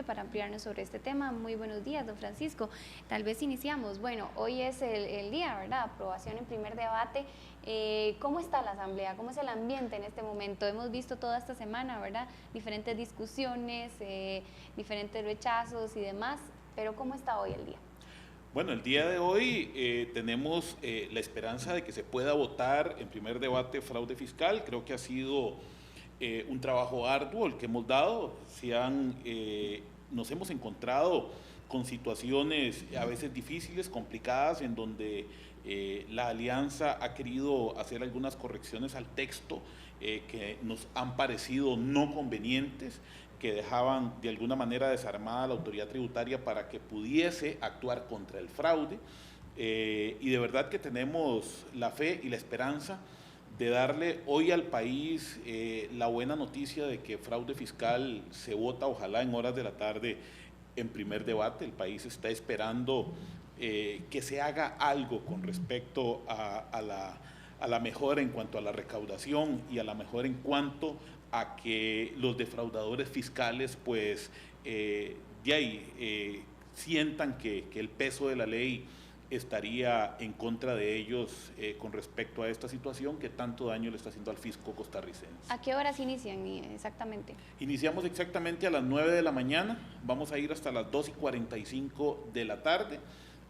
para ampliarnos sobre este tema. Muy buenos días, don Francisco. Tal vez iniciamos. Bueno, hoy es el día, ¿verdad? Aprobación en primer debate. ¿Cómo está la Asamblea? ¿Cómo es el ambiente en este momento? Hemos visto toda esta semana, ¿verdad? Diferentes discusiones, diferentes rechazos y demás, pero ¿cómo está hoy el día? Bueno, el día de hoy tenemos la esperanza de que se pueda votar en primer debate fraude fiscal. Creo que ha sido un trabajo arduo el que hemos dado. Nos hemos encontrado con situaciones a veces difíciles, complicadas, en donde la alianza ha querido hacer algunas correcciones al texto que nos han parecido no convenientes, que dejaban de alguna manera desarmada a la autoridad tributaria para que pudiese actuar contra el fraude, y de verdad que tenemos la fe y la esperanza de darle hoy al país la buena noticia de que fraude fiscal se vota, ojalá en horas de la tarde, en primer debate. El país está esperando que se haga algo con respecto a la mejora en cuanto a la recaudación y a la mejora en cuanto a que los defraudadores fiscales pues sientan que el peso de la ley estaría en contra de ellos con respecto a esta situación que tanto daño le está haciendo al fisco costarricense. ¿A qué horas inician exactamente? Iniciamos exactamente a las 9 de la mañana, vamos a ir hasta las 2:45 de la tarde.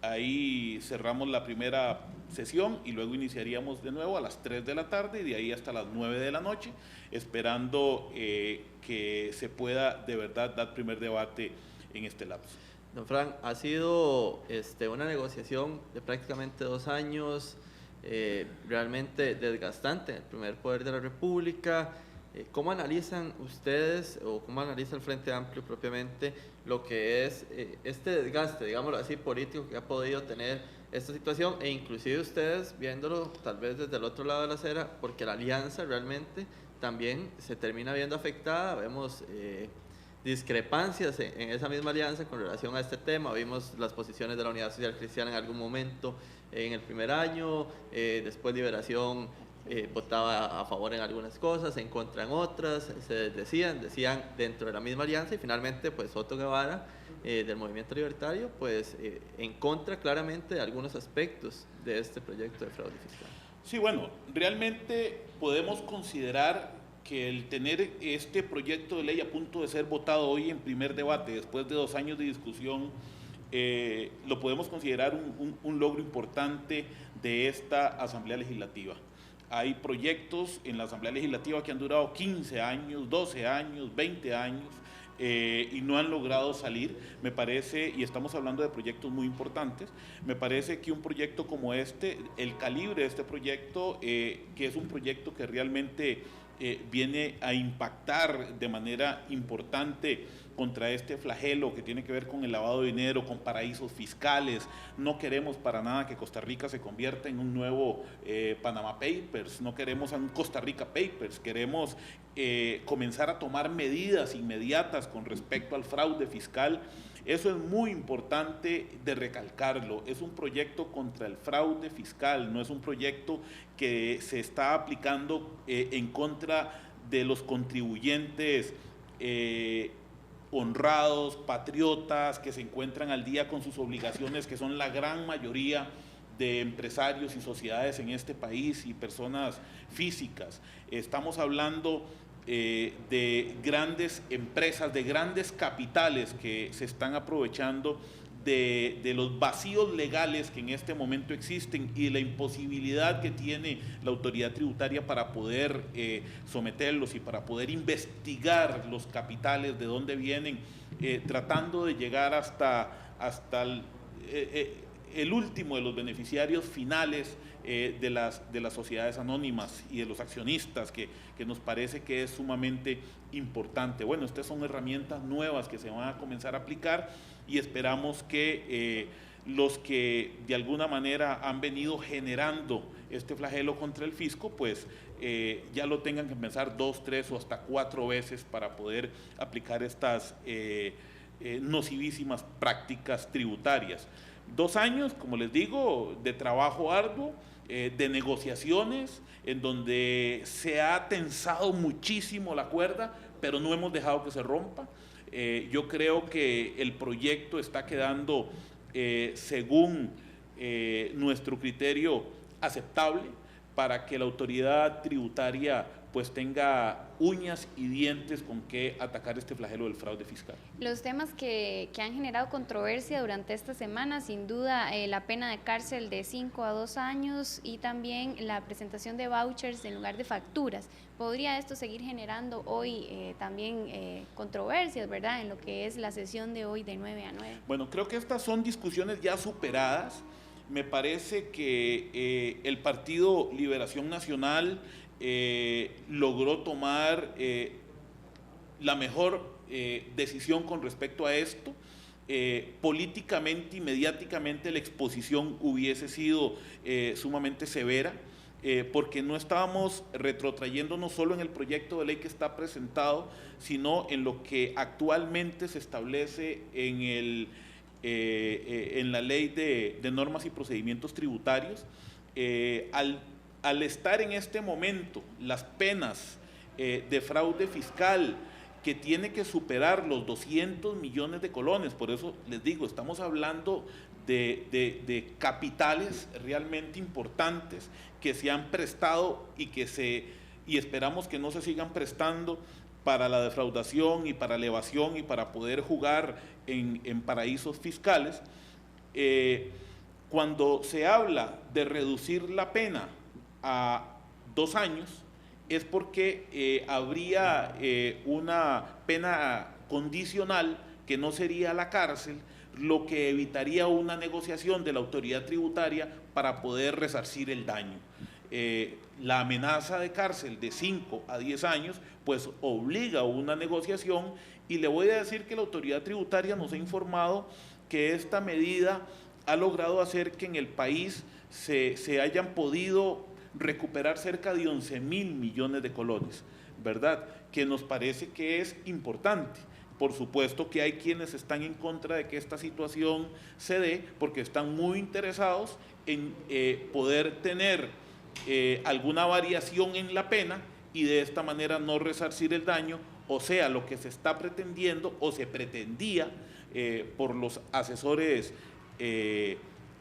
Ahí cerramos la primera sesión y luego iniciaríamos de nuevo a las 3 de la tarde y de ahí hasta las 9 de la noche, esperando que se pueda de verdad dar primer debate en este lapso. Don Fran, ha sido una negociación de prácticamente 2 años, realmente desgastante en el primer poder de la República. ¿Cómo analizan ustedes o cómo analiza el Frente Amplio propiamente lo que es este desgaste, digámoslo así, político que ha podido tener esta situación, e inclusive ustedes viéndolo tal vez desde el otro lado de la acera, porque la alianza realmente también se termina viendo afectada? Vemos discrepancias en esa misma alianza con relación a este tema. Vimos las posiciones de la Unidad Social Cristiana en algún momento en el primer año, después Liberación votaba a favor en algunas cosas, en contra en otras, se decían dentro de la misma alianza, y finalmente pues Soto Guevara del Movimiento Libertario pues en contra claramente de algunos aspectos de este proyecto de fraude fiscal. Sí, bueno, realmente podemos considerar que el tener este proyecto de ley a punto de ser votado hoy en primer debate, después de 2 años de discusión, lo podemos considerar un logro importante de esta Asamblea Legislativa. Hay proyectos en la Asamblea Legislativa que han durado 15 años, 12 años, 20 años, y no han logrado salir. Me parece, y estamos hablando de proyectos muy importantes, me parece que un proyecto como este, el calibre de este proyecto, que es un proyecto que realmente viene a impactar de manera importante contra este flagelo que tiene que ver con el lavado de dinero, con paraísos fiscales. No queremos para nada que Costa Rica se convierta en un nuevo Panama Papers, no queremos un Costa Rica Papers, queremos comenzar a tomar medidas inmediatas con respecto al fraude fiscal. Eso es muy importante de recalcarlo. Es un proyecto contra el fraude fiscal, no es un proyecto que se está aplicando en contra de los contribuyentes honrados, patriotas, que se encuentran al día con sus obligaciones, que son la gran mayoría de empresarios y sociedades en este país y personas físicas. Estamos hablando de grandes empresas, de grandes capitales que se están aprovechando de los vacíos legales que en este momento existen y la imposibilidad que tiene la autoridad tributaria para poder someterlos y para poder investigar los capitales, de dónde vienen, tratando de llegar hasta el último de los beneficiarios finales de las sociedades anónimas y de los accionistas, que nos parece que es sumamente importante. Bueno, estas son herramientas nuevas que se van a comenzar a aplicar y esperamos que los que de alguna manera han venido generando este flagelo contra el fisco, pues ya lo tengan que pensar 2, 3 o hasta 4 veces para poder aplicar estas nocivísimas prácticas tributarias. 2 años, como les digo, de trabajo arduo, de negociaciones, en donde se ha tensado muchísimo la cuerda, pero no hemos dejado que se rompa. yo creo que el proyecto está quedando, según nuestro criterio, aceptable para que la autoridad tributaria pues tenga uñas y dientes con que atacar este flagelo del fraude fiscal. Los temas que han generado controversia durante esta semana, sin duda, la pena de cárcel de 5 a 2 años y también la presentación de vouchers en lugar de facturas. ¿Podría esto seguir generando hoy también controversias, verdad, en lo que es la sesión de hoy de 9 a 9? Bueno, creo que estas son discusiones ya superadas. Me parece que el Partido Liberación Nacional logró tomar la mejor decisión con respecto a esto. Políticamente y mediáticamente la exposición hubiese sido sumamente severa, porque no estábamos retrotrayéndonos solo en el proyecto de ley que está presentado, sino en lo que actualmente se establece en la ley de normas y procedimientos tributarios. Al estar en este momento las penas de fraude fiscal que tiene que superar los 200 millones de colones, por eso les digo, estamos hablando de capitales realmente importantes que se han prestado y esperamos que no se sigan prestando para la defraudación y para la evasión y para poder jugar en paraísos fiscales. Cuando se habla de reducir la pena a 2 años, es porque habría una pena condicional que no sería la cárcel, lo que evitaría una negociación de la autoridad tributaria para poder resarcir el daño. La amenaza de cárcel de 5 a 10 años pues obliga a una negociación, y le voy a decir que la autoridad tributaria nos ha informado que esta medida ha logrado hacer que en el país se hayan podido recuperar cerca de 11.000 millones de colones, ¿verdad? Que nos parece que es importante. Por supuesto que hay quienes están en contra de que esta situación se dé porque están muy interesados en poder tener alguna variación en la pena y de esta manera no resarcir el daño, o sea, lo que se está pretendiendo o se pretendía por los asesores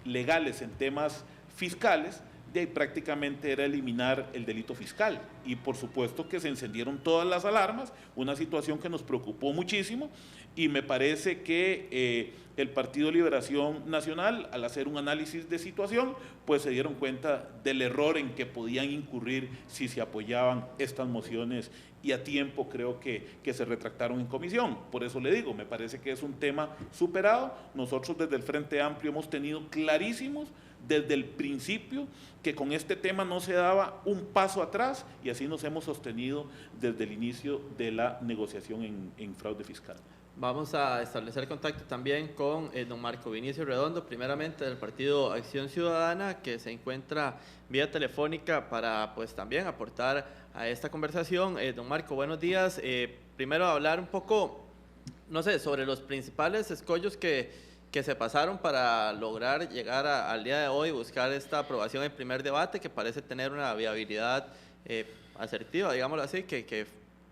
legales en temas fiscales, de ahí prácticamente era eliminar el delito fiscal. Y por supuesto que se encendieron todas las alarmas, una situación que nos preocupó muchísimo, y me parece que el Partido Liberación Nacional, al hacer un análisis de situación, pues se dieron cuenta del error en que podían incurrir si se apoyaban estas mociones, y a tiempo creo que se retractaron en comisión. Por eso le digo, me parece que es un tema superado. Nosotros desde el Frente Amplio hemos tenido clarísimos desde el principio que con este tema no se daba un paso atrás, y así nos hemos sostenido desde el inicio de la negociación en fraude fiscal. Vamos a establecer contacto también con don Marco Vinicio Redondo, primeramente del Partido Acción Ciudadana, que se encuentra vía telefónica para pues también aportar a esta conversación. Don Marco, buenos días. Primero hablar un poco, no sé, sobre los principales escollos que se pasaron para lograr llegar al día de hoy, buscar esta aprobación en primer debate, que parece tener una viabilidad asertiva, digámoslo así, que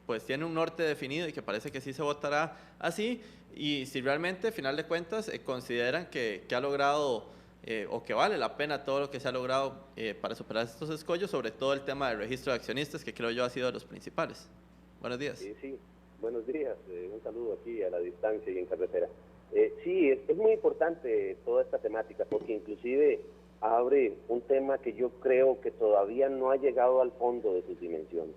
pues tiene un norte definido y que parece que sí se votará así, y si realmente, a final de cuentas, consideran que ha logrado o que vale la pena todo lo que se ha logrado para superar estos escollos, sobre todo el tema del registro de accionistas, que creo yo ha sido de los principales. Buenos días. Sí, buenos días, un saludo aquí a la distancia y en carretera. Sí, es muy importante toda esta temática, porque inclusive abre un tema que yo creo que todavía no ha llegado al fondo de sus dimensiones.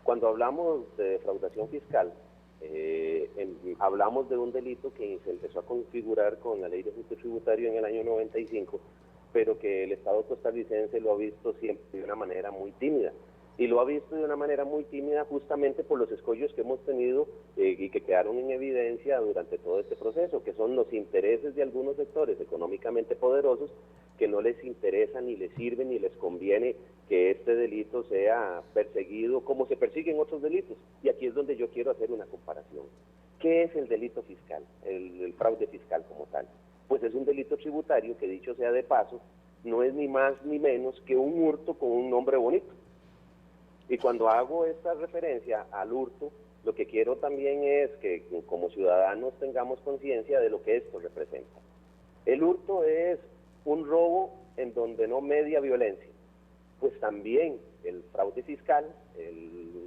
Cuando hablamos de defraudación fiscal, hablamos de un delito que se empezó a configurar con la Ley de Ajuste Tributario en el año 95, pero que el Estado costarricense lo ha visto siempre de una manera muy tímida. Y lo ha visto de una manera muy tímida justamente por los escollos que hemos tenido y que quedaron en evidencia durante todo este proceso, que son los intereses de algunos sectores económicamente poderosos que no les interesa, ni les sirve, ni les conviene que este delito sea perseguido como se persiguen otros delitos. Y aquí es donde yo quiero hacer una comparación. ¿Qué es el delito fiscal, el fraude fiscal como tal? Pues es un delito tributario que, dicho sea de paso, no es ni más ni menos que un hurto con un nombre bonito. Y cuando hago esta referencia al hurto, Lo que quiero también es que como ciudadanos tengamos conciencia de lo que esto representa. El hurto es un robo en donde no media violencia. Pues también el fraude fiscal,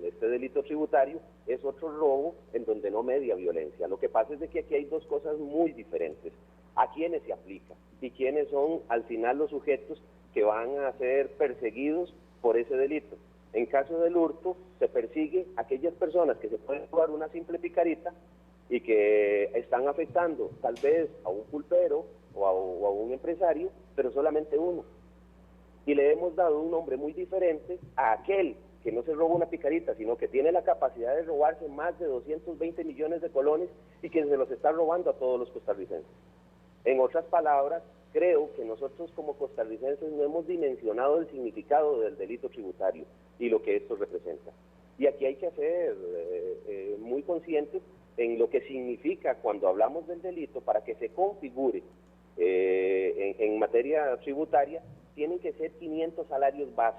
este delito tributario, es otro robo en donde no media violencia. Lo que pasa es de que aquí hay dos cosas muy diferentes. ¿A quiénes se aplica? Y quiénes son al final los sujetos que van a ser perseguidos por ese delito. En caso del hurto, se persigue a aquellas personas que se pueden robar una simple picarita y que están afectando tal vez a un pulpero o a un empresario, pero solamente uno. Y le hemos dado un nombre muy diferente a aquel que no se roba una picarita, sino que tiene la capacidad de robarse más de 220 millones de colones y que se los está robando a todos los costarricenses. En otras palabras, creo que nosotros como costarricenses no hemos dimensionado el significado del delito tributario y lo que esto representa. Y aquí hay que ser muy conscientes en lo que significa cuando hablamos del delito para que se configure en materia tributaria. Tienen que ser 500 salarios base,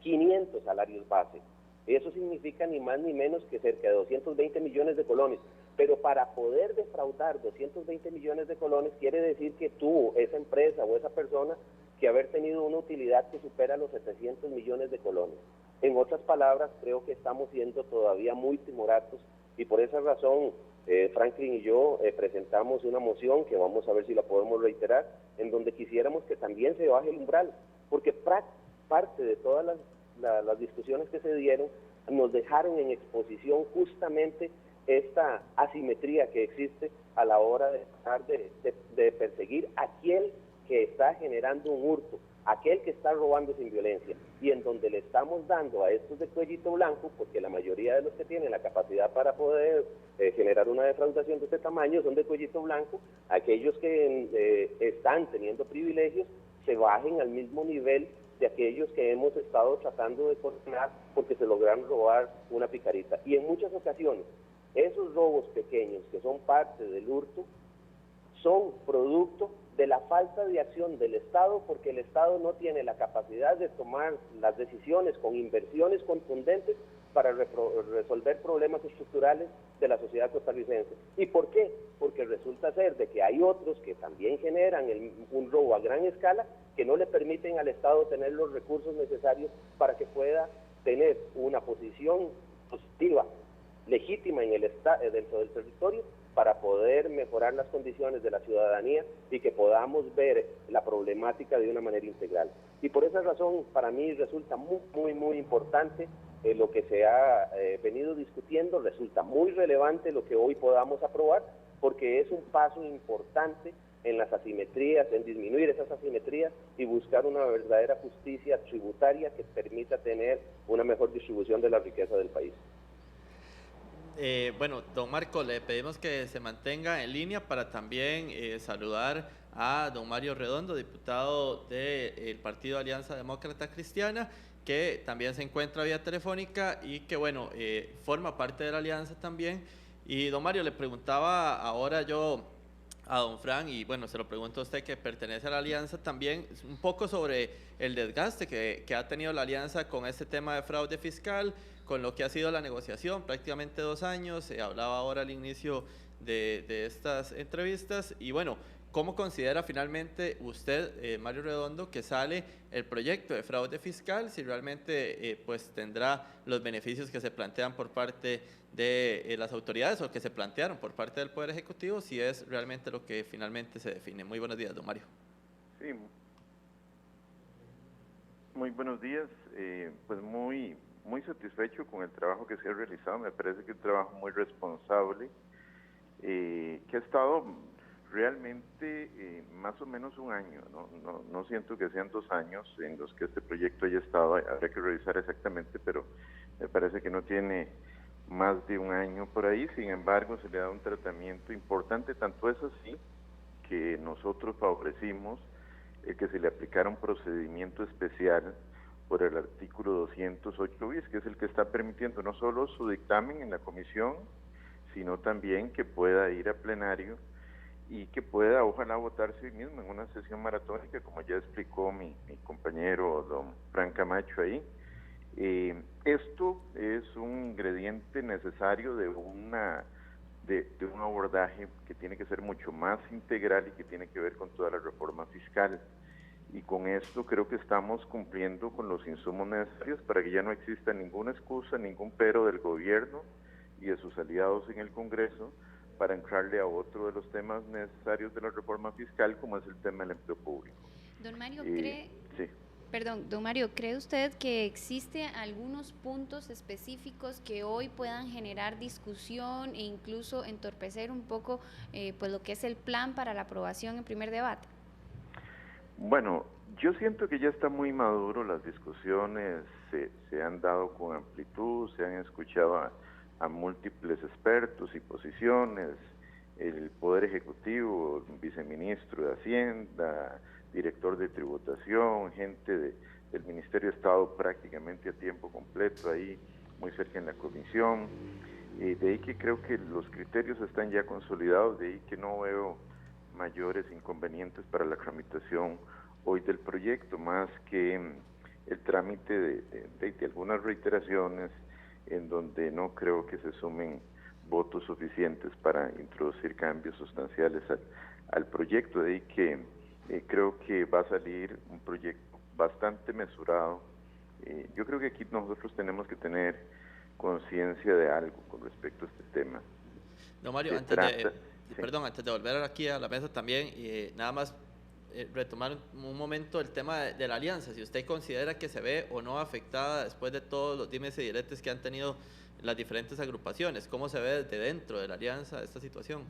500 salarios base. Eso significa ni más ni menos que cerca de 220 millones de colones. Pero para poder defraudar 220 millones de colones quiere decir que tuvo esa empresa o esa persona que haber tenido una utilidad que supera los 700 millones de colones. En otras palabras, creo que estamos siendo todavía muy timoratos y por esa razón Franklin y yo presentamos una moción que vamos a ver si la podemos reiterar, en donde quisiéramos que también se baje el umbral, porque parte de todas las discusiones que se dieron nos dejaron en exposición justamente esta asimetría que existe a la hora de tratar de perseguir a aquel que está generando un hurto, aquel que está robando sin violencia, y en donde le estamos dando a estos de cuellito blanco, porque la mayoría de los que tienen la capacidad para poder generar una defraudación de este tamaño son de cuellito blanco, aquellos que están teniendo privilegios se bajen al mismo nivel de aquellos que hemos estado tratando de coordinar porque se lograron robar una picarita. Y en muchas ocasiones, esos robos pequeños que son parte del hurto son producto de la falta de acción del Estado, porque el Estado no tiene la capacidad de tomar las decisiones con inversiones contundentes para resolver problemas estructurales de la sociedad costarricense. ¿Y por qué? Porque resulta ser de que hay otros que también generan un robo a gran escala que no le permiten al Estado tener los recursos necesarios para que pueda tener una posición positiva, legítima en dentro del territorio, para poder mejorar las condiciones de la ciudadanía y que podamos ver la problemática de una manera integral. Y por esa razón, para mí resulta muy importante lo que se ha venido discutiendo, resulta muy relevante lo que hoy podamos aprobar, porque es un paso importante en las asimetrías, en disminuir esas asimetrías y buscar una verdadera justicia tributaria que permita tener una mejor distribución de la riqueza del país. Bueno, don Marco, le pedimos que se mantenga en línea para también saludar a don Mario Redondo, diputado del Partido Alianza Demócrata Cristiana, que también se encuentra vía telefónica y que, bueno, forma parte de la alianza también. Y don Mario, le preguntaba ahora yo a don Fran, y bueno, se lo pregunto a usted que pertenece a la alianza también, un poco sobre el desgaste que ha tenido la alianza con este tema de fraude fiscal, con lo que ha sido la negociación, prácticamente 2 años, se hablaba ahora al inicio de estas entrevistas, y bueno, ¿cómo considera finalmente usted, Mario Redondo, que sale el proyecto de fraude fiscal, si realmente pues tendrá los beneficios que se plantean por parte de las autoridades o que se plantearon por parte del Poder Ejecutivo, si es realmente lo que finalmente se define? Muy buenos días, don Mario. Sí, muy buenos días, pues muy satisfecho con el trabajo que se ha realizado. Me parece que es un trabajo muy responsable, que ha estado realmente más o menos un año, no siento que sean 2 años en los que este proyecto haya estado, habría que revisar exactamente, pero me parece que no tiene más de 1 año por ahí. Sin embargo, se le da un tratamiento importante, tanto es así que nosotros favorecimos que se le aplicara un procedimiento especial por el artículo 208 bis, que es el que está permitiendo no solo su dictamen en la comisión, sino también que pueda ir a plenario y que pueda, ojalá, votarse hoy mismo en una sesión maratónica, como ya explicó mi compañero don Fran Camacho ahí, Esto es un ingrediente necesario de un abordaje que tiene que ser mucho más integral y que tiene que ver con toda la reforma fiscal. Y con esto creo que estamos cumpliendo con los insumos necesarios para que ya no exista ninguna excusa, ningún pero del gobierno y de sus aliados en el Congreso para entrarle a otro de los temas necesarios de la reforma fiscal, como es el tema del empleo público. Don Mario, Sí. Don Mario, ¿cree usted que existe algunos puntos específicos que hoy puedan generar discusión e incluso entorpecer un poco pues lo que es el plan para la aprobación en primer debate? Bueno, yo siento que ya está muy maduro, las discusiones se han dado con amplitud, se han escuchado a múltiples expertos y posiciones, el Poder Ejecutivo, el viceministro de Hacienda, director de tributación, gente del Ministerio de Estado prácticamente a tiempo completo ahí, muy cerca en la comisión. De ahí que creo que los criterios están ya consolidados, de ahí que no veo mayores inconvenientes para la tramitación hoy del proyecto, más que el trámite de algunas reiteraciones en donde no creo que se sumen votos suficientes para introducir cambios sustanciales al proyecto. De ahí que creo que va a salir un proyecto bastante mesurado. Yo creo que aquí nosotros tenemos que tener conciencia de algo con respecto a este tema. No, Mario, antes de volver aquí a la mesa también, nada más retomar un momento el tema de la alianza. Si usted considera que se ve o no afectada después de todos los dimes y diretes que han tenido las diferentes agrupaciones, ¿cómo se ve desde dentro de la alianza esta situación?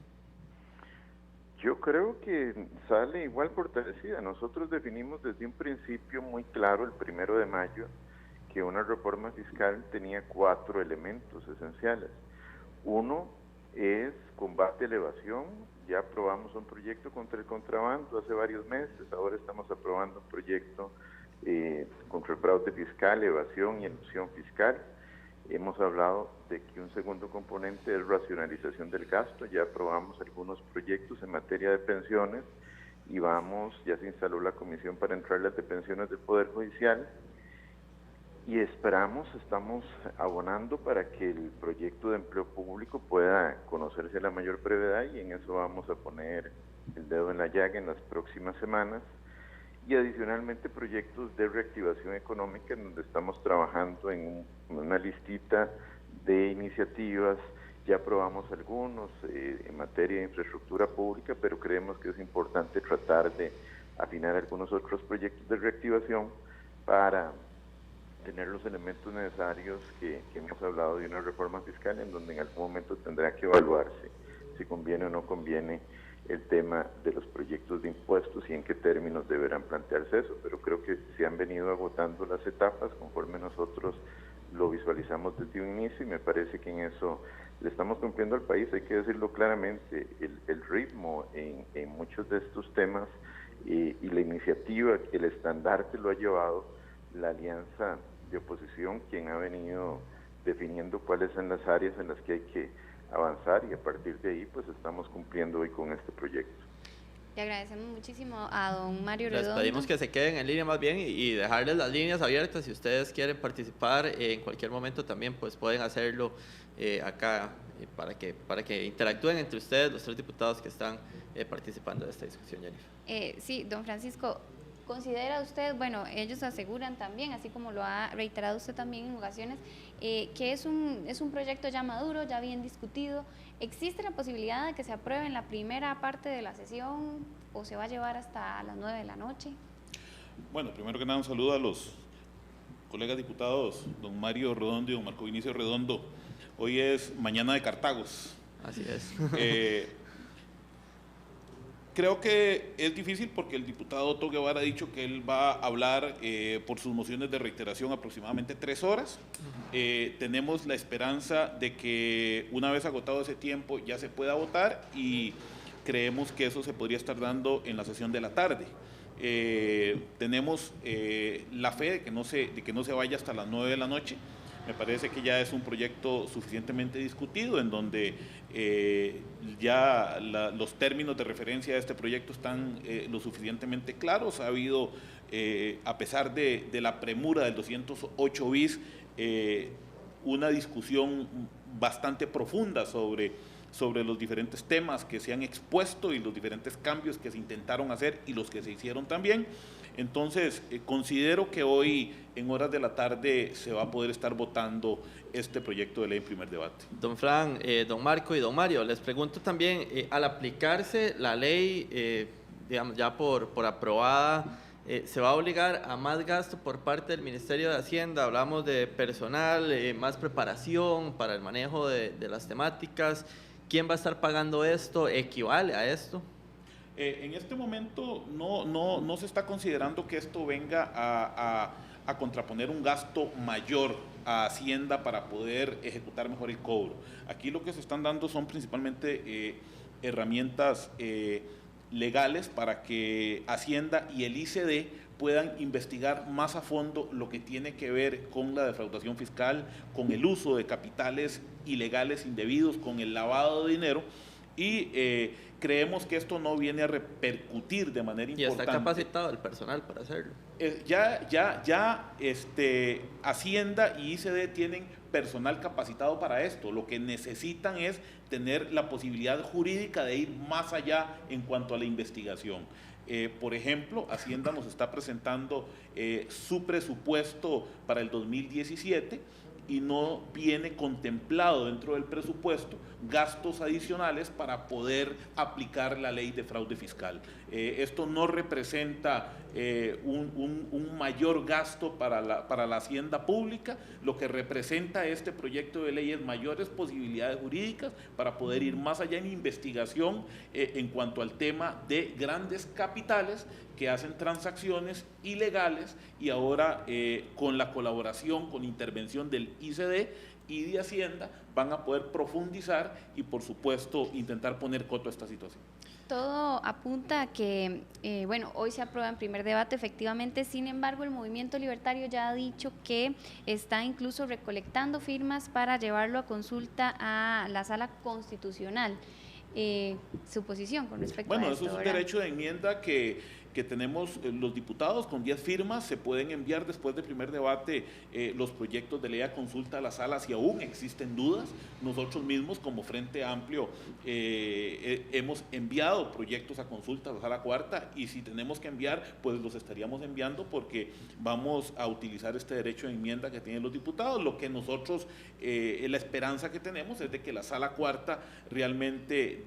Yo creo que sale igual fortalecida. Nosotros definimos desde un principio muy claro, el 1 de mayo, que una reforma fiscal tenía 4 elementos esenciales. Uno es combate a la evasión. Ya aprobamos un proyecto contra el contrabando hace varios meses, ahora estamos aprobando un proyecto contra el fraude fiscal, evasión y elusión fiscal. Hemos hablado de que un segundo componente es racionalización del gasto. Ya aprobamos algunos proyectos en materia de pensiones y ya se instaló la comisión para entrar las de pensiones del Poder Judicial y estamos abonando para que el proyecto de empleo público pueda conocerse a la mayor brevedad y en eso vamos a poner el dedo en la llaga en las próximas semanas. Y adicionalmente proyectos de reactivación económica en donde estamos trabajando en una listita de iniciativas. Ya aprobamos algunos en materia de infraestructura pública, pero creemos que es importante tratar de afinar algunos otros proyectos de reactivación para tener los elementos necesarios que hemos hablado de una reforma fiscal en donde en algún momento tendrá que evaluarse si conviene o no conviene el tema de los proyectos de impuestos y en qué términos deberán plantearse eso, pero creo que se han venido agotando las etapas conforme nosotros lo visualizamos desde un inicio y me parece que en eso le estamos cumpliendo al país. Hay que decirlo claramente, el ritmo en muchos de estos temas y la iniciativa, el estandarte lo ha llevado la alianza de oposición, quien ha venido definiendo cuáles son las áreas en las que hay que avanzar y a partir de ahí pues estamos cumpliendo hoy con este proyecto. Le agradecemos muchísimo a don Mario Redondo. Les pedimos que se queden en línea más bien y dejarles las líneas abiertas. Si ustedes quieren participar en cualquier momento también pues pueden hacerlo acá para que interactúen entre ustedes los 3 diputados que están participando de esta discusión, Jennifer. Sí, don Francisco, ¿considera usted, bueno, ellos aseguran también, así como lo ha reiterado usted también en ocasiones, que es un proyecto ya maduro, ya bien discutido? ¿Existe la posibilidad de que se apruebe en la primera parte de la sesión o se va a llevar hasta las 9 de la noche? Bueno, primero que nada un saludo a los colegas diputados, don Mario Redondo y don Marco Vinicio Redondo. Hoy es Mañana de Cartagos. Así es. Creo que es difícil porque el diputado Otto Guevara ha dicho que él va a hablar por sus mociones de reiteración aproximadamente 3 horas. Tenemos la esperanza de que una vez agotado ese tiempo ya se pueda votar y creemos que eso se podría estar dando en la sesión de la tarde. Tenemos la fe de que no se vaya hasta las 9 de la noche, Me parece que ya es un proyecto suficientemente discutido, en donde los términos de referencia de este proyecto están lo suficientemente claros. Ha habido, a pesar de la premura del 208 bis, una discusión bastante profunda sobre los diferentes temas que se han expuesto y los diferentes cambios que se intentaron hacer y los que se hicieron también. Entonces, considero que hoy, en horas de la tarde, se va a poder estar votando este proyecto de ley en primer debate. Don Fran, don Marco y don Mario, les pregunto también, al aplicarse la ley, digamos, ya por aprobada, ¿se va a obligar a más gasto por parte del Ministerio de Hacienda? Hablamos de personal, más preparación para el manejo de las temáticas. ¿Quién va a estar pagando esto? ¿Equivale a esto? En este momento no se está considerando que esto venga a contraponer un gasto mayor a Hacienda para poder ejecutar mejor el cobro. Aquí lo que se están dando son principalmente herramientas legales para que Hacienda y el ICD puedan investigar más a fondo lo que tiene que ver con la defraudación fiscal, con el uso de capitales ilegales indebidos, con el lavado de dinero, y creemos que esto no viene a repercutir de manera importante. ¿Y está capacitado el personal para hacerlo? Hacienda y ICD tienen personal capacitado para esto. Lo que necesitan es tener la posibilidad jurídica de ir más allá en cuanto a la investigación. Por ejemplo, Hacienda nos está presentando su presupuesto para el 2017 y no viene contemplado dentro del presupuesto gastos adicionales para poder aplicar la ley de fraude fiscal. Esto no representa un mayor gasto para la hacienda pública. Lo que representa este proyecto de ley es mayores posibilidades jurídicas para poder ir más allá en investigación en cuanto al tema de grandes capitales que hacen transacciones ilegales, y ahora con la colaboración, con intervención del ICD y de Hacienda, van a poder profundizar y, por supuesto, intentar poner coto a esta situación. Todo apunta a que, hoy se aprueba en primer debate, efectivamente. Sin embargo, el Movimiento Libertario ya ha dicho que está incluso recolectando firmas para llevarlo a consulta a la Sala Constitucional. Su posición con respecto a esto. Bueno, eso es un derecho de enmienda que tenemos los diputados. Con 10 firmas se pueden enviar después del primer debate los proyectos de ley a consulta a la sala. Si aún existen dudas, nosotros mismos como Frente Amplio hemos enviado proyectos a consulta a la sala cuarta, y si tenemos que enviar, pues los estaríamos enviando, porque vamos a utilizar este derecho de enmienda que tienen los diputados. Lo que nosotros, la esperanza que tenemos es de que la sala cuarta realmente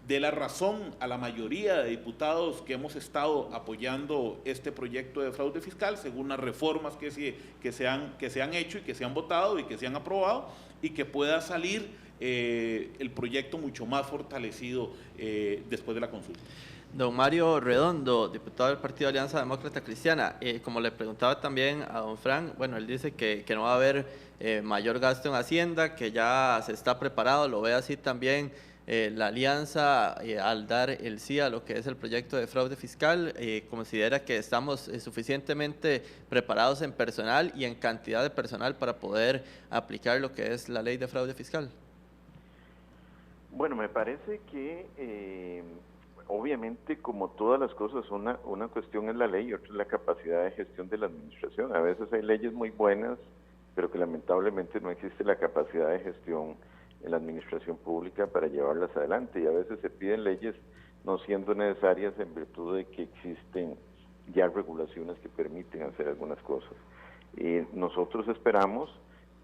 dé la razón a la mayoría de diputados que hemos estado apoyando este proyecto de fraude fiscal, según las reformas que se han hecho y que se han votado y que se han aprobado, y que pueda salir el proyecto mucho más fortalecido después de la consulta. Don Mario Redondo, diputado del Partido Alianza Demócrata Cristiana, como le preguntaba también a don Fran, bueno, él dice que no va a haber mayor gasto en Hacienda, que ya se está preparado, lo ve así también la Alianza al dar el sí a lo que es el proyecto de fraude fiscal. ¿Considera que estamos suficientemente preparados en personal y en cantidad de personal para poder aplicar lo que es la ley de fraude fiscal? Bueno, me parece que obviamente, como todas las cosas, una cuestión es la ley y otra es la capacidad de gestión de la administración. A veces hay leyes muy buenas, pero que lamentablemente no existe la capacidad de gestión en la administración pública para llevarlas adelante, y a veces se piden leyes no siendo necesarias en virtud de que existen ya regulaciones que permiten hacer algunas cosas. Nosotros esperamos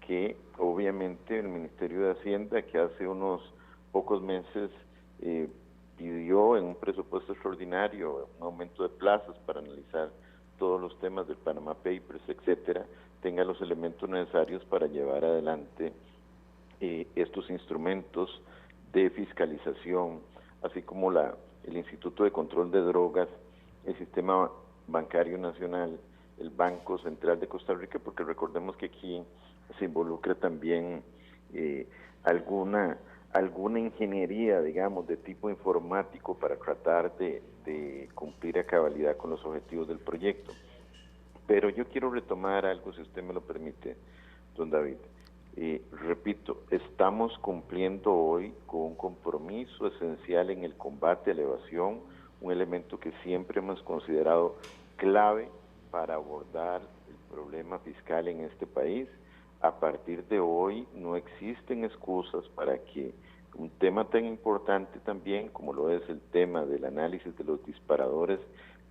que obviamente el Ministerio de Hacienda, que hace unos pocos meses pidió en un presupuesto extraordinario un aumento de plazas para analizar todos los temas del Panama Papers, etcétera, tenga los elementos necesarios para llevar adelante estos instrumentos de fiscalización, así como el Instituto de Control de Drogas, el Sistema Bancario Nacional, el Banco Central de Costa Rica, porque recordemos que aquí se involucra también alguna ingeniería, digamos, de tipo informático para tratar de cumplir a cabalidad con los objetivos del proyecto. Pero yo quiero retomar algo, si usted me lo permite, don David. Repito, estamos cumpliendo hoy con un compromiso esencial en el combate a la evasión, un elemento que siempre hemos considerado clave para abordar el problema fiscal en este país. A partir de hoy no existen excusas para que un tema tan importante también como lo es el tema del análisis de los disparadores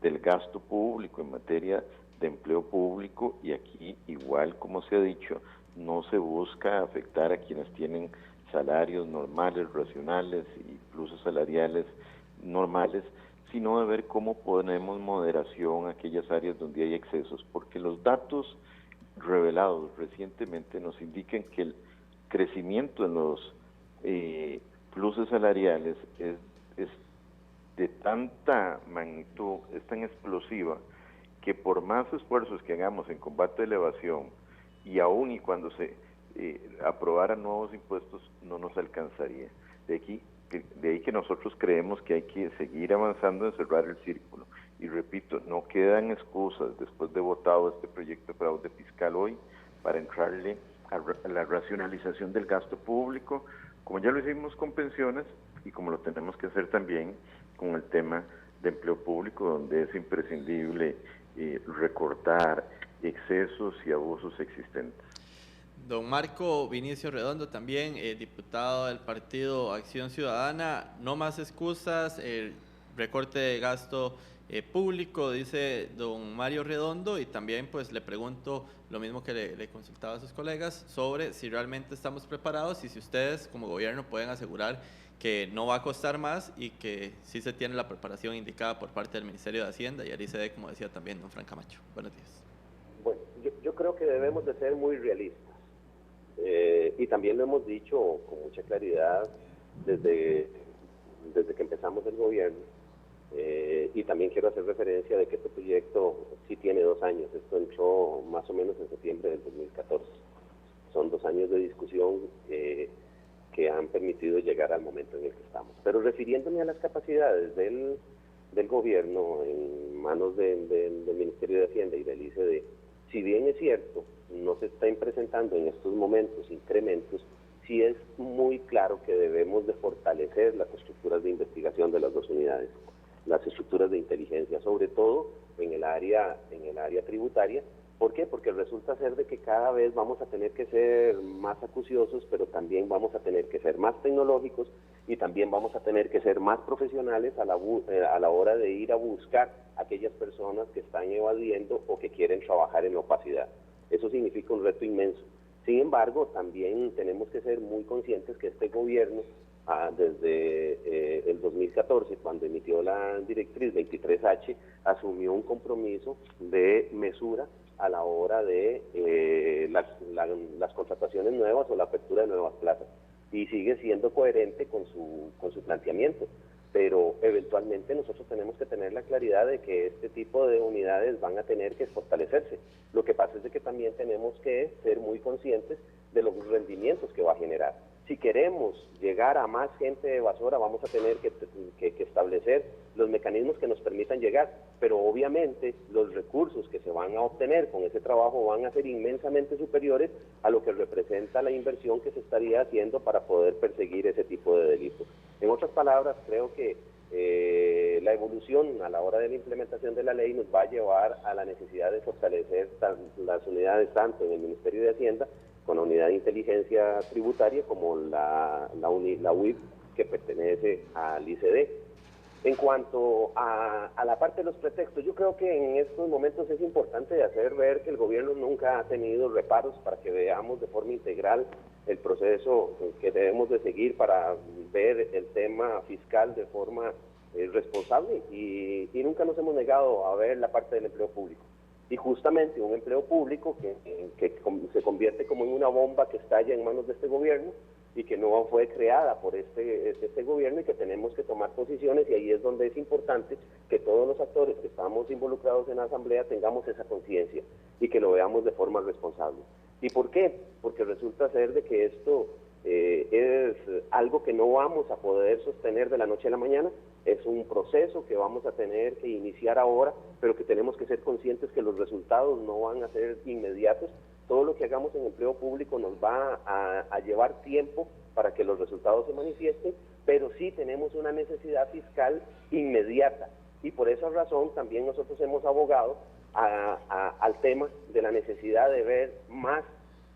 del gasto público en materia de empleo público, y aquí, igual como se ha dicho, no se busca afectar a quienes tienen salarios normales, racionales y pluses salariales normales, sino de ver cómo ponemos moderación a aquellas áreas donde hay excesos, porque los datos revelados recientemente nos indican que el crecimiento en los pluses salariales es de tanta magnitud, es tan explosiva, que por más esfuerzos que hagamos en combate a la evasión, y aún y cuando se aprobaran nuevos impuestos, no nos alcanzaría. De ahí que nosotros creemos que hay que seguir avanzando en cerrar el círculo. Y repito, no quedan excusas después de votado este proyecto de fraude fiscal hoy para entrarle a la racionalización del gasto público, como ya lo hicimos con pensiones y como lo tenemos que hacer también con el tema de empleo público, donde es imprescindible recortar excesos y abusos existentes. Don Marco Vinicio Redondo, también diputado del Partido Acción Ciudadana. No más excusas, el recorte de gasto público, dice don Mario Redondo, y también pues le pregunto lo mismo que le consultaba a sus colegas sobre si realmente estamos preparados y si ustedes como gobierno pueden asegurar que no va a costar más y que sí se tiene la preparación indicada por parte del Ministerio de Hacienda y el ICD, como decía también don Frank Camacho. Buenos días. Bueno, yo creo que debemos de ser muy realistas. Y también lo hemos dicho con mucha claridad desde que empezamos el gobierno, y también quiero hacer referencia de que este proyecto sí tiene 2 años. Esto entró más o menos en septiembre del 2014. Son 2 años de discusión que han permitido llegar al momento en el que estamos. Pero refiriéndome a las capacidades del gobierno en manos del Ministerio de Hacienda y del ICD, si bien es cierto, no se están presentando en estos momentos incrementos, sí es muy claro que debemos de fortalecer las estructuras de investigación de las 2 unidades, las estructuras de inteligencia, sobre todo en el área tributaria. ¿Por qué? Porque resulta ser de que cada vez vamos a tener que ser más acuciosos, pero también vamos a tener que ser más tecnológicos y también vamos a tener que ser más profesionales a la hora de ir a buscar a aquellas personas que están evadiendo o que quieren trabajar en la opacidad. Eso significa un reto inmenso. Sin embargo, también tenemos que ser muy conscientes que este gobierno, desde el 2014, cuando emitió la directriz 23H, asumió un compromiso de mesura a la hora de las contrataciones nuevas o la apertura de nuevas plazas, y sigue siendo coherente con su planteamiento, pero eventualmente nosotros tenemos que tener la claridad de que este tipo de unidades van a tener que fortalecerse. Lo que pasa es de que también tenemos que ser muy conscientes de los rendimientos que va a generar. Si queremos llegar a más gente evasora, vamos a tener que establecer los mecanismos que nos permitan llegar, pero obviamente los recursos que se van a obtener con ese trabajo van a ser inmensamente superiores a lo que representa la inversión que se estaría haciendo para poder perseguir ese tipo de delitos. En otras palabras, creo que la evolución a la hora de la implementación de la ley nos va a llevar a la necesidad de fortalecer las unidades tanto en el Ministerio de Hacienda, con la unidad de inteligencia tributaria, como la UIP que pertenece al ICD. En cuanto a la parte de los pretextos, yo creo que en estos momentos es importante hacer ver que el gobierno nunca ha tenido reparos para que veamos de forma integral el proceso que debemos de seguir para ver el tema fiscal de forma responsable, y nunca nos hemos negado a ver la parte del empleo público. Y justamente un empleo público que se convierte como en una bomba que estalla en manos de este gobierno y que no fue creada por este gobierno, y que tenemos que tomar posiciones, y ahí es donde es importante que todos los actores que estamos involucrados en la Asamblea tengamos esa conciencia y que lo veamos de forma responsable. ¿Y por qué? Porque resulta ser de que esto Es algo que no vamos a poder sostener de la noche a la mañana, es un proceso que vamos a tener que iniciar ahora, pero que tenemos que ser conscientes que los resultados no van a ser inmediatos. Todo lo que hagamos en empleo público nos va a llevar tiempo para que los resultados se manifiesten, pero sí tenemos una necesidad fiscal inmediata, y por esa razón también nosotros hemos abogado al tema de la necesidad de ver más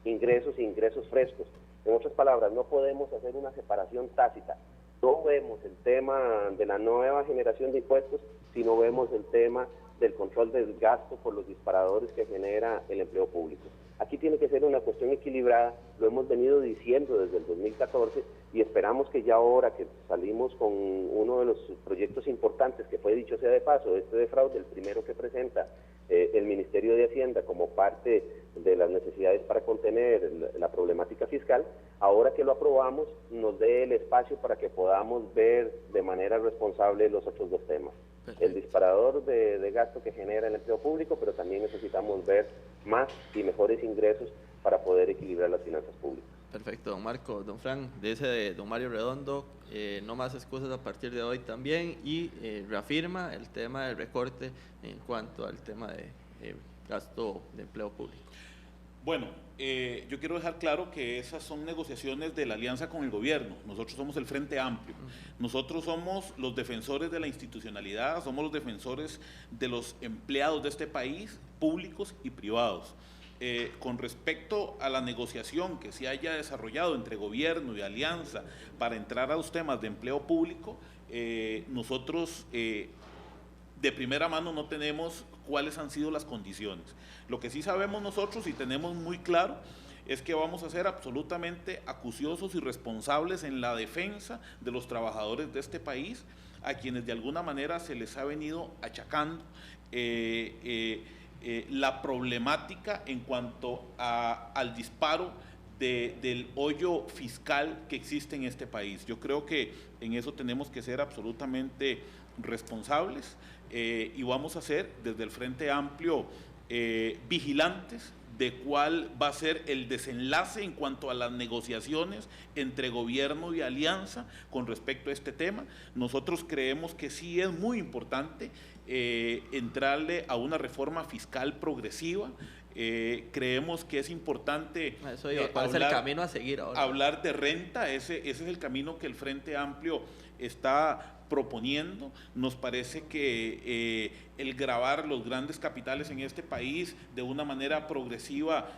ingresos e ingresos frescos. En otras palabras, no podemos hacer una separación tácita. No vemos el tema de la nueva generación de impuestos, sino vemos el tema del control del gasto por los disparadores que genera el empleo público. Aquí tiene que ser una cuestión equilibrada, lo hemos venido diciendo desde el 2014 y esperamos que ya ahora que salimos con uno de los proyectos importantes, que fue, dicho sea de paso, este de fraude, el primero que presenta el Ministerio de Hacienda como parte de las necesidades para contener la problemática fiscal, ahora que lo aprobamos nos dé el espacio para que podamos ver de manera responsable los otros dos temas. Perfecto. El disparador de gasto que genera el empleo público, pero también necesitamos ver más y mejores ingresos para poder equilibrar las finanzas públicas. Perfecto, don Marco. Don Fran, dice de don Mario Redondo, no más excusas a partir de hoy también, y reafirma el tema del recorte en cuanto al tema de gasto de empleo público. Bueno, yo quiero dejar claro que esas son negociaciones de la alianza con el gobierno. Nosotros somos el Frente Amplio. Nosotros somos los defensores de la institucionalidad, somos los defensores de los empleados de este país, públicos y privados. Con respecto a la negociación que se haya desarrollado entre gobierno y alianza para entrar a los temas de empleo público, nosotros de primera mano no tenemos cuáles han sido las condiciones. Lo que sí sabemos nosotros y tenemos muy claro es que vamos a ser absolutamente acuciosos y responsables en la defensa de los trabajadores de este país, a quienes de alguna manera se les ha venido achacando la problemática en cuanto al disparo del hoyo fiscal que existe en este país. Yo creo que en eso tenemos que ser absolutamente responsables y vamos a ser desde el Frente Amplio vigilantes de cuál va a ser el desenlace en cuanto a las negociaciones entre gobierno y alianza con respecto a este tema. Nosotros creemos que sí es muy importante entrarle a una reforma fiscal progresiva. Creemos que es importante ¿cuál es el camino a seguir ahora? Hablar de renta, ese es el camino que el Frente Amplio está proponiendo. Nos parece que el gravar los grandes capitales en este país de una manera progresiva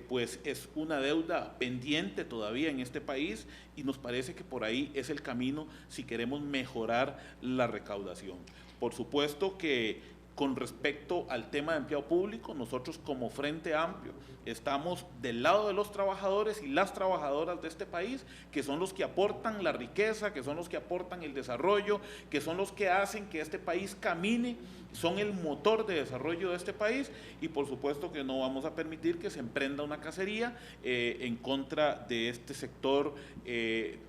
pues es una deuda pendiente todavía en este país, y nos parece que por ahí es el camino si queremos mejorar la recaudación. Por supuesto que con respecto al tema de empleo público, nosotros como Frente Amplio estamos del lado de los trabajadores y las trabajadoras de este país, que son los que aportan la riqueza, que son los que aportan el desarrollo, que son los que hacen que este país camine, son el motor de desarrollo de este país, y por supuesto que no vamos a permitir que se emprenda una cacería en contra de este sector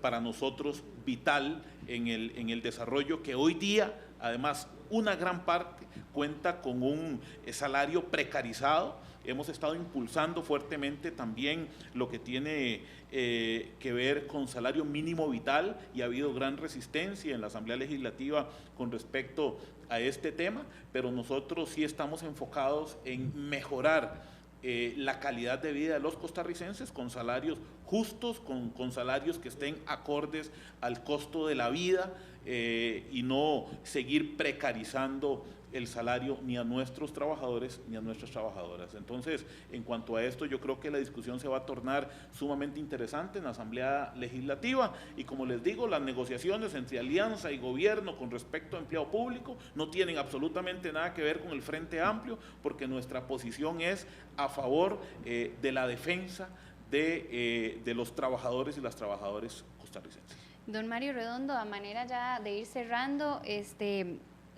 para nosotros vital en el desarrollo, que hoy día además una gran parte cuenta con un salario precarizado. Hemos estado impulsando fuertemente también lo que tiene que ver con salario mínimo vital, y ha habido gran resistencia en la Asamblea Legislativa con respecto a este tema, pero nosotros sí estamos enfocados en mejorar la calidad de vida de los costarricenses con salarios justos, con salarios que estén acordes al costo de la vida, y no seguir precarizando el salario ni a nuestros trabajadores ni a nuestras trabajadoras. Entonces, en cuanto a esto, yo creo que la discusión se va a tornar sumamente interesante en la Asamblea Legislativa, y como les digo, las negociaciones entre alianza y gobierno con respecto a empleo público no tienen absolutamente nada que ver con el Frente Amplio, porque nuestra posición es a favor de la defensa de los trabajadores y las trabajadoras costarricenses. Don Mario Redondo, a manera ya de ir cerrando,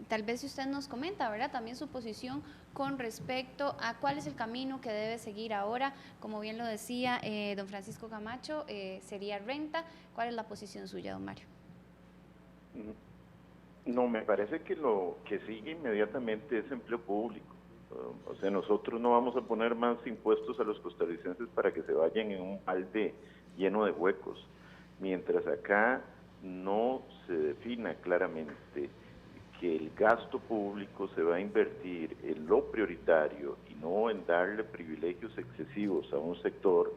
tal vez si usted nos comenta, ¿verdad?, también su posición con respecto a cuál es el camino que debe seguir ahora. Como bien lo decía don Francisco Camacho, sería renta. ¿Cuál es la posición suya, don Mario? No, me parece que lo que sigue inmediatamente es empleo público. O sea, nosotros no vamos a poner más impuestos a los costarricenses para que se vayan en un balde lleno de huecos. Mientras acá no se defina claramente que el gasto público se va a invertir en lo prioritario y no en darle privilegios excesivos a un sector,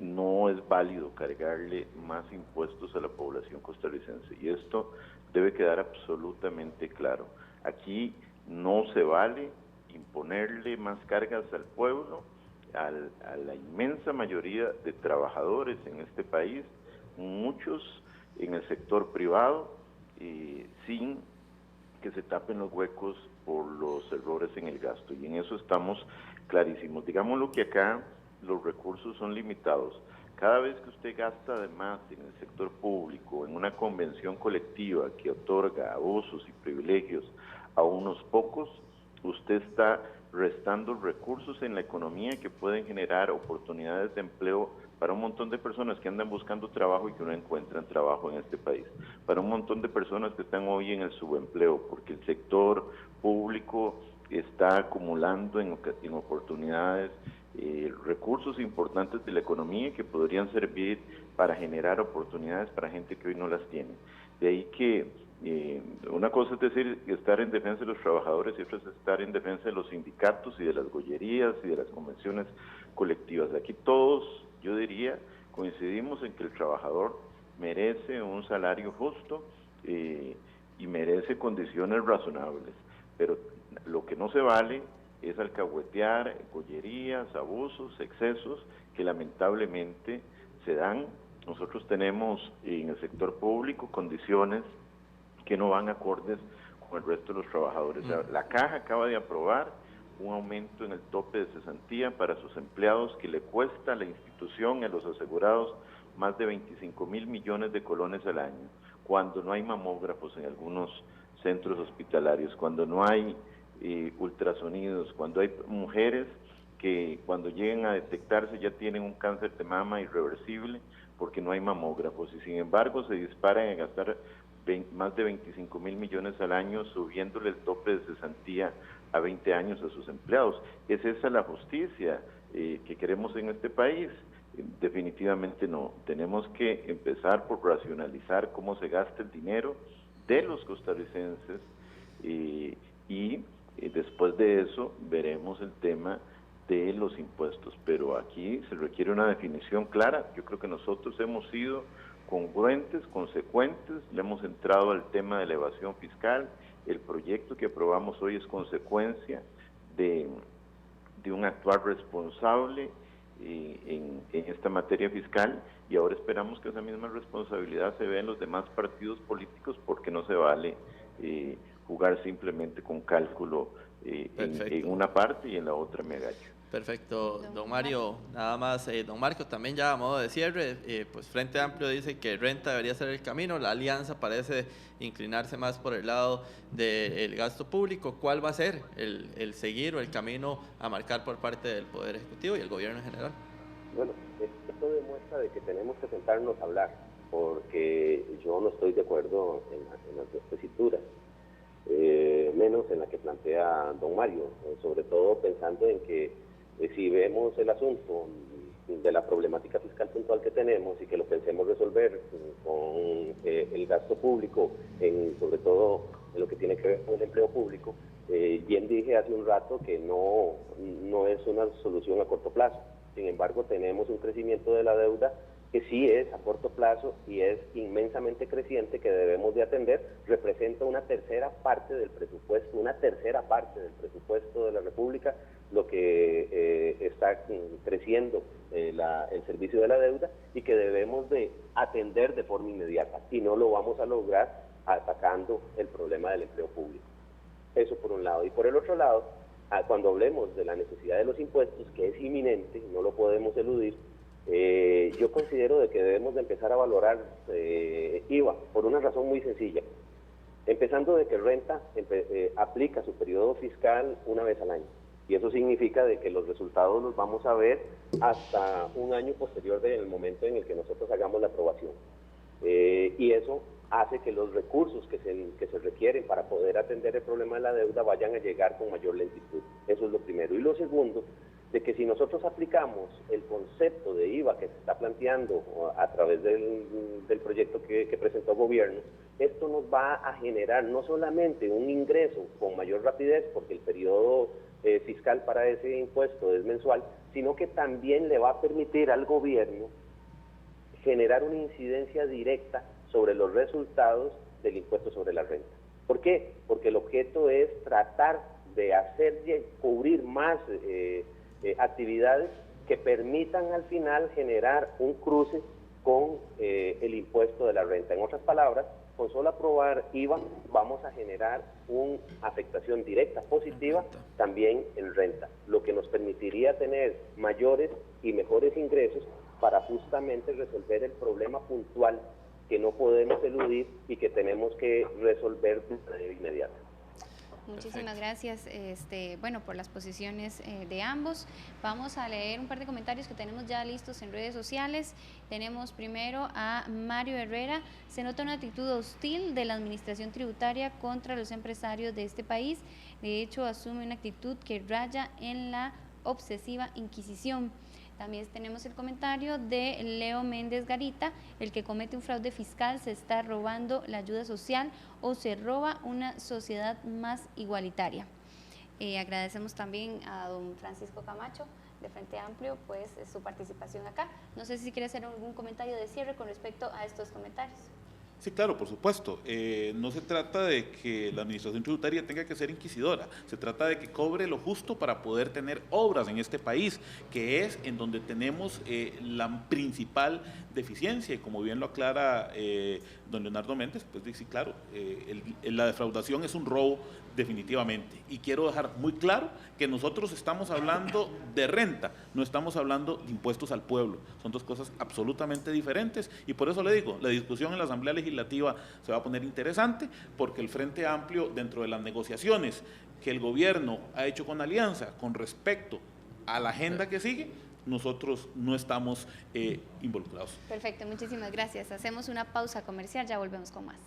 no es válido cargarle más impuestos a la población costarricense. Y esto debe quedar absolutamente claro. Aquí no se vale imponerle más cargas al pueblo, a la inmensa mayoría de trabajadores en este país, muchos en el sector privado, sin que se tapen los huecos por los errores en el gasto, y en eso estamos clarísimos. Digámoslo que acá los recursos son limitados. Cada vez que usted gasta de más en el sector público, en una convención colectiva que otorga abusos y privilegios a unos pocos, usted está restando recursos en la economía que pueden generar oportunidades de empleo para un montón de personas que andan buscando trabajo y que no encuentran trabajo en este país, para un montón de personas que están hoy en el subempleo, porque el sector público está acumulando en oportunidades recursos importantes de la economía que podrían servir para generar oportunidades para gente que hoy no las tiene. De ahí que una cosa es decir, estar en defensa de los trabajadores y otra es estar en defensa de los sindicatos y de las gollerías y de las convenciones colectivas. Aquí todos, yo diría, coincidimos en que el trabajador merece un salario justo y merece condiciones razonables, pero lo que no se vale es alcahuetear gollerías, abusos, excesos que lamentablemente se dan. Nosotros tenemos en el sector público condiciones que no van acordes con el resto de los trabajadores. La Caja acaba de aprobar un aumento en el tope de cesantía para sus empleados que le cuesta a la institución y a los asegurados más de 25.000 millones de colones al año, cuando no hay mamógrafos en algunos centros hospitalarios, cuando no hay ultrasonidos, cuando hay mujeres que cuando lleguen a detectarse ya tienen un cáncer de mama irreversible porque no hay mamógrafos, y sin embargo se disparan a gastar más de 25.000 millones al año subiéndole el tope de cesantía a 20 años a sus empleados. ¿Es esa la justicia que queremos en este país? Definitivamente no. Tenemos que empezar por racionalizar cómo se gasta el dinero de los costarricenses y después de eso veremos el tema de los impuestos, pero aquí se requiere una definición clara. Yo creo que nosotros hemos sido congruentes, consecuentes, le hemos entrado al tema de la evasión fiscal. El proyecto que aprobamos hoy es consecuencia de un actuar responsable en esta materia fiscal, y ahora esperamos que esa misma responsabilidad se vea en los demás partidos políticos, porque no se vale jugar simplemente con cálculo en una parte y en la otra me agacho. Perfecto, don Mario, nada más, don Marco, también ya a modo de cierre, pues Frente Amplio dice que renta debería ser el camino, la alianza parece inclinarse más por el lado del gasto público. ¿Cuál va a ser el seguir o el camino a marcar por parte del Poder Ejecutivo y el gobierno en general? Bueno, esto demuestra de que tenemos que sentarnos a hablar, porque yo no estoy de acuerdo en las dos tesituras, menos en la que plantea don Mario, sobre todo pensando en que si vemos el asunto de la problemática fiscal puntual que tenemos y que lo pensemos resolver con el gasto público, sobre todo en lo que tiene que ver con el empleo público, bien dije hace un rato que no es una solución a corto plazo. Sin embargo, tenemos un crecimiento de la deuda que sí es a corto plazo y es inmensamente creciente, que debemos de atender. Representa una tercera parte del presupuesto de la República, lo que está creciendo el servicio de la deuda, y que debemos de atender de forma inmediata, y no lo vamos a lograr atacando el problema del empleo público. Eso por un lado. Y por el otro lado, cuando hablemos de la necesidad de los impuestos, que es inminente, no lo podemos eludir, yo considero de que debemos de empezar a valorar IVA por una razón muy sencilla. Empezando de que renta aplica su periodo fiscal una vez al año, y eso significa de que los resultados los vamos a ver hasta un año posterior del momento en el que nosotros hagamos la aprobación, y eso hace que los recursos que se requieren para poder atender el problema de la deuda vayan a llegar con mayor lentitud. Eso es lo primero. Y lo segundo, de que si nosotros aplicamos el concepto de IVA que se está planteando a través del proyecto que presentó el gobierno, esto nos va a generar no solamente un ingreso con mayor rapidez, porque el periodo fiscal para ese impuesto es mensual, sino que también le va a permitir al gobierno generar una incidencia directa sobre los resultados del impuesto sobre la renta. ¿Por qué? Porque el objeto es tratar de cubrir más actividades que permitan al final generar un cruce con el impuesto de la renta. En otras palabras, con solo aprobar IVA vamos a generar una afectación directa positiva también en renta, lo que nos permitiría tener mayores y mejores ingresos para justamente resolver el problema puntual que no podemos eludir y que tenemos que resolver de manera inmediata. Muchísimas gracias, bueno, por las posiciones de ambos. Vamos a leer un par de comentarios que tenemos ya listos en redes sociales. Tenemos primero a Mario Herrera. Se nota una actitud hostil de la administración tributaria contra los empresarios de este país. De hecho, asume una actitud que raya en la obsesiva inquisición. También tenemos el comentario de Leo Méndez Garita: el que comete un fraude fiscal se está robando la ayuda social o se roba una sociedad más igualitaria. Agradecemos también a don Francisco Camacho de Frente Amplio pues su participación acá. No sé si quiere hacer algún comentario de cierre con respecto a estos comentarios. Sí, claro, por supuesto. No se trata de que la administración tributaria tenga que ser inquisidora, se trata de que cobre lo justo para poder tener obras en este país, que es en donde tenemos la principal deficiencia, y como bien lo aclara don Leonardo Méndez, pues sí, claro, la defraudación es un robo definitivamente, y quiero dejar muy claro que nosotros estamos hablando de renta, no estamos hablando de impuestos al pueblo, son dos cosas absolutamente diferentes, y por eso le digo, la discusión en la Asamblea Legislativa se va a poner interesante, porque el Frente Amplio, dentro de las negociaciones que el gobierno ha hecho con Alianza con respecto a la agenda que sigue, nosotros no estamos involucrados. Perfecto, muchísimas gracias. Hacemos una pausa comercial, ya volvemos con más.